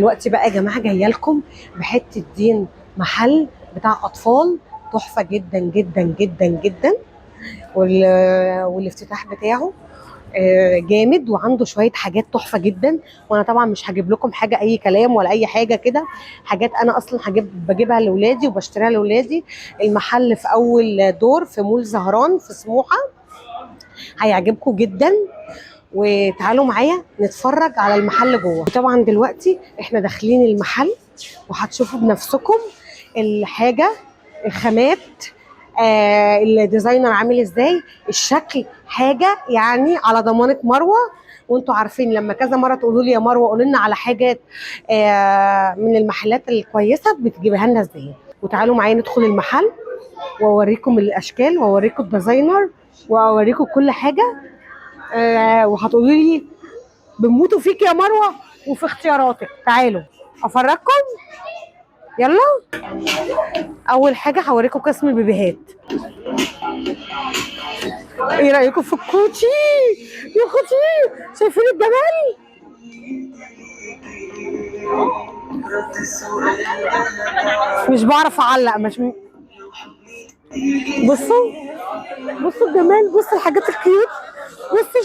دلوقتي بقى يا جماعه جايه لكم بحته دين محل بتاع اطفال تحفه جدا جدا جدا جدا. والافتتاح بتاعه جامد، وعنده شويه حاجات تحفه جدا. وانا طبعا مش هجيب لكم حاجه اي كلام ولا اي حاجه كده، حاجات انا اصلا بجيبها لاولادي وبشتريها لاولادي. المحل في اول دور في مول زهران في سموحه، هيعجبكم جدا. وتعالوا معايا نتفرج على المحل جوه. طبعا دلوقتي احنا داخلين المحل وهتشوفوا بنفسكم الحاجه، الخامات، الديزاينر عامل ازاي، الشكل، حاجه يعني على ضمانه مروه. وانتوا عارفين لما كذا مره تقولوا لي يا مروه قولوا لنا على حاجات من المحلات الكويسه بتجيبها لنا ازاي. وتعالوا معايا ندخل المحل واوريكم الاشكال واوريكم الديزاينر واوريكم كل حاجه. وهتقولوا لي بنموتوا فيك يا مروه وفي اختياراتك. تعالوا افرجكم، يلا. اول حاجه هوريكم قسم البيبيهات. ايه رايكم في الكوتشي؟ يا اختي شايفين الجمال؟ مش بعرف اعلق، مش بصوا بصوا الجمال، بصوا الحاجات الكيوت، بصوا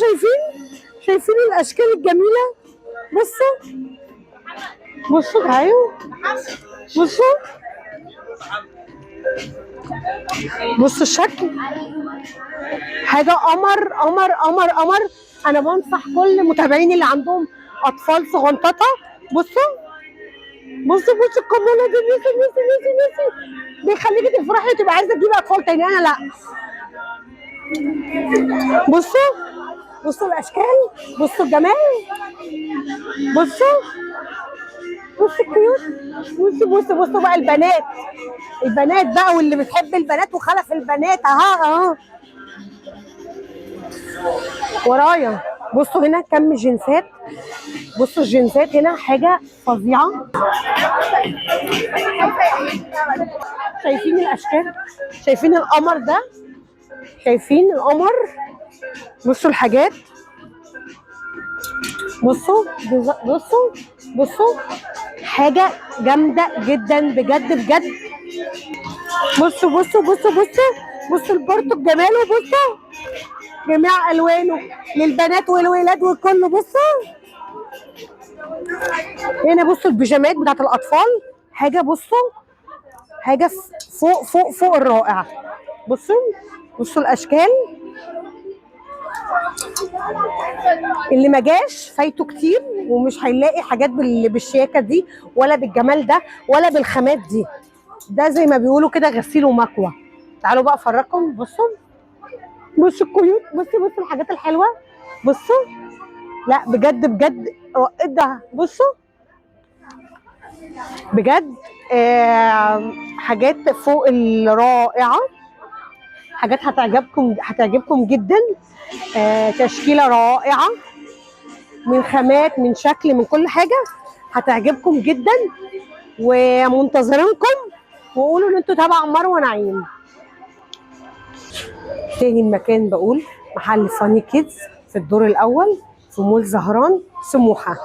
شايفين الاشكال الجميله. بصوا تعالوا بصوا الشكل، حاجه قمر قمر قمر قمر. انا بنصح كل متابعيني اللي عندهم اطفال صغنططه، بصوا القبله دي، نسي بيخليكي تفرحي وتبقى عايزه تجيبي اطفال تاني. انا لا، بصوا الاشكال، بصوا الجمال، بصوا الكيوت، بصوا بقى البنات بقى، واللي بتحب البنات وخلف البنات اهو ورايا. بصوا هنا كم جنسات، بصوا الجنسات هنا حاجه فظيعه. شايفين الاشكال، شايفين القمر ده، شايفين القمر. بصوا الحاجات، بصوا حاجه جامده جدا بجد بجد. بصوا البرتو بجماله، بصوا جميع الوانه للبنات والولاد والكل. بصوا هنا، بصوا البيجامات بتاعت الاطفال، حاجه فوق الرائع. بصوا الاشكال، اللي ما جاش فايته كتير ومش هيلاقي حاجات بالشياكه دي ولا بالجمال ده ولا بالخامات دي. ده زي ما بيقولوا كده غسيل ومكوى. تعالوا بقى افرجكم. بصوا الكيوت، بصوا الحاجات الحلوه، بصوا. لا بجد بجد ايه ده، بصوا بجد حاجات فوق الرائعه، حاجات هتعجبكم جدا. تشكيله رائعه من خامات، من شكل، من كل حاجه، هتعجبكم جدا. ومنتظرينكم، وقولوا ان انتوا تبع مروه نعيم. تاني المكان بقول محل فاني كيدز في الدور الاول في مول زهران سموحه.